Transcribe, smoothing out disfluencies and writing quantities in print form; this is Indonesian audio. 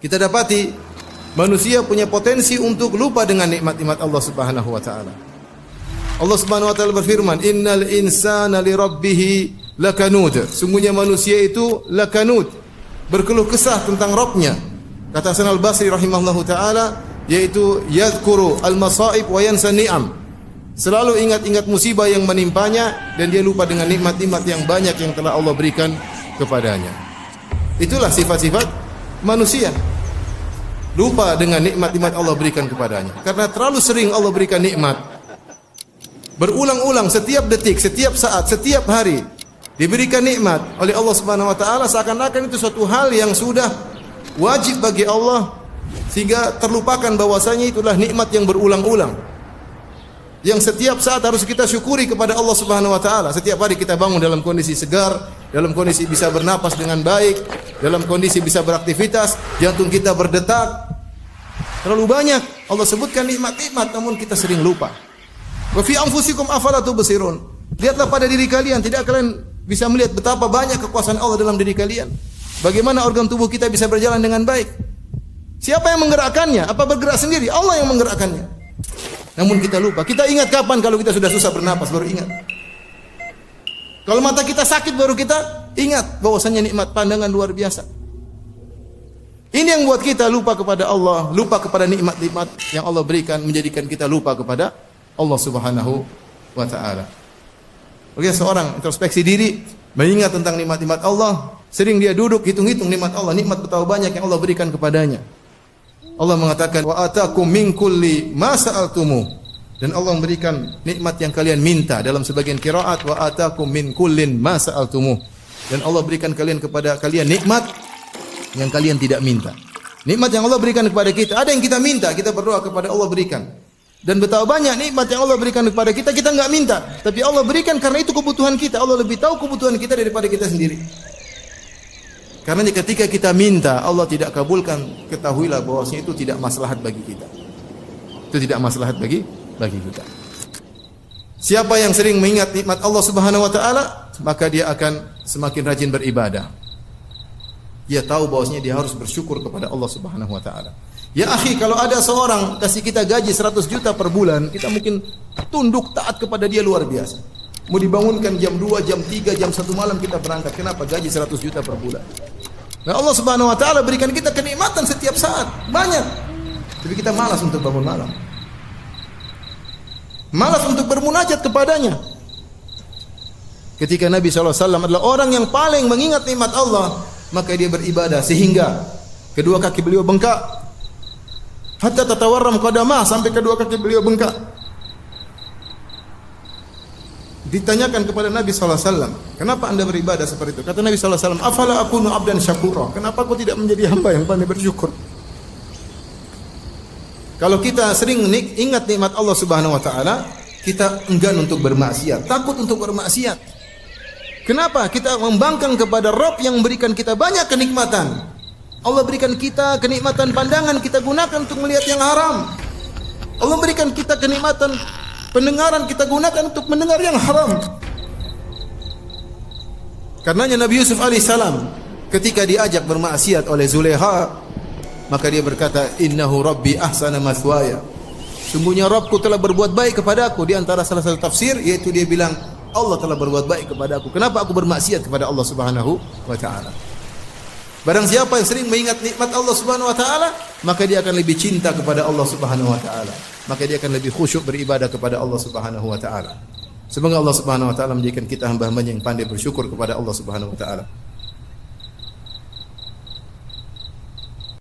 Kita dapati manusia punya potensi untuk lupa dengan nikmat-nikmat Allah Subhanahu wa taala. Allah Subhanahu wa taala berfirman, "Innal insana li rabbih lakanud." Sungguhnya manusia itu lakanud, berkeluh kesah tentang Rabbnya. Kata Hasan Al-Basri rahimahullahu taala, yaitu yadhkuru al-masaib wa yansa ni'am. Selalu ingat-ingat musibah yang menimpanya dan dia lupa dengan nikmat-nikmat yang banyak yang telah Allah berikan kepadanya. Itulah sifat-sifat manusia. Lupa dengan nikmat-nikmat Allah berikan kepadanya. Karena terlalu sering Allah berikan nikmat. Berulang-ulang setiap detik, setiap saat, setiap hari diberikan nikmat oleh Allah Subhanahu wa taala, seakan-akan itu suatu hal yang sudah wajib bagi Allah sehingga terlupakan bahwasanya itulah nikmat yang berulang-ulang. Yang setiap saat harus kita syukuri kepada Allah Subhanahu wa taala. Setiap hari kita bangun dalam kondisi segar, dalam kondisi bisa bernapas dengan baik, dalam kondisi bisa beraktivitas, jantung kita berdetak. Terlalu banyak Allah sebutkan nikmat-nikmat namun kita sering lupa. Wa fi anfusikum afala tubsirun. Lihatlah pada diri kalian, tidak kalian bisa melihat betapa banyak kekuasaan Allah dalam diri kalian. Bagaimana organ tubuh kita bisa berjalan dengan baik? Siapa yang menggerakkannya? Apa bergerak sendiri? Allah yang menggerakkannya. Namun kita lupa. Kita ingat kapan kalau kita sudah susah bernapas baru ingat. Kalau mata kita sakit baru kita ingat bahwasanya nikmat pandangan luar biasa. Ini yang buat kita lupa kepada Allah, lupa kepada nikmat-nikmat yang Allah berikan, menjadikan kita lupa kepada Allah Subhanahu wa taala. Oke, seorang introspeksi diri, mengingat tentang nikmat-nikmat Allah, sering dia duduk hitung-hitung nikmat Allah, nikmat betapa banyak yang Allah berikan kepadanya. Allah mengatakan wa atakum min kulli ma sa'altumu, dan Allah memberikan nikmat yang kalian minta. Dalam sebagian qiraat wa atakum min kullin ma sa'altumu, dan Allah berikan kepada kalian nikmat yang kalian tidak minta. Nikmat yang Allah berikan kepada kita, ada yang kita minta, kita berdoa kepada Allah berikan. Dan betapa banyak nikmat yang Allah berikan kepada kita, kita enggak minta, tapi Allah berikan karena itu kebutuhan kita. Allah lebih tahu kebutuhan kita daripada kita sendiri. Karena ketika kita minta Allah tidak kabulkan, ketahuilah bahwasanya itu tidak maslahat bagi kita. Itu tidak maslahat bagi kita. Siapa yang sering mengingat nikmat Allah Subhanahu wa taala, maka dia akan semakin rajin beribadah. Dia tahu bahwasanya dia harus bersyukur kepada Allah Subhanahu wa taala. Ya akhi, kalau ada seorang kasih kita gaji 100 juta per bulan, kita mungkin tunduk taat kepada dia luar biasa. Mau dibangunkan jam 2, jam 3, jam 1 malam kita berangkat. Kenapa? Gaji 100 juta per bulan. Nah, Allah Subhanahu wa taala berikan kita kenikmatan setiap saat, banyak. Tapi kita malas untuk bangun malam. Malas untuk bermunajat kepadanya. Ketika Nabi SAW adalah orang yang paling mengingat nikmat Allah, maka dia beribadah sehingga kedua kaki beliau bengkak. Hatta tatawarram qadamah, sampai kedua kaki beliau bengkak. Ditanyakan kepada Nabi SAW, kenapa anda beribadah seperti itu? Kata Nabi SAW, afala akunu abdan syakura, kenapa aku tidak menjadi hamba yang pandai bersyukur? Kalau kita sering ingat nikmat Allah Subhanahu wa taala, kita enggan untuk bermaksiat, takut untuk bermaksiat. Kenapa? Kita membangkang kepada Rabb yang memberikan kita banyak kenikmatan. Allah berikan kita kenikmatan pandangan, kita gunakan untuk melihat yang haram. Allah berikan kita kenikmatan pendengaran, kita gunakan untuk mendengar yang haram. Karenanya Nabi Yusuf alaihissalam ketika diajak bermaksiat oleh Zulekha, maka dia berkata, innahu rabbi ahsana mathwaya, sungguhnya Rabbku telah berbuat baik kepadaku. Di antara salah satu tafsir yaitu dia bilang, Allah telah berbuat baik kepadaku, kenapa aku bermaksiat kepada Allah Subhanahu wa taala? Barang siapa yang sering mengingat nikmat Allah Subhanahu wa taala, maka dia akan lebih cinta kepada Allah Subhanahu wa taala. Maka dia akan lebih khusyuk beribadah kepada Allah Subhanahu wa taala. Semoga Allah Subhanahu wa taala menjadikan kita hamba-hambanya yang pandai bersyukur kepada Allah Subhanahu wa taala.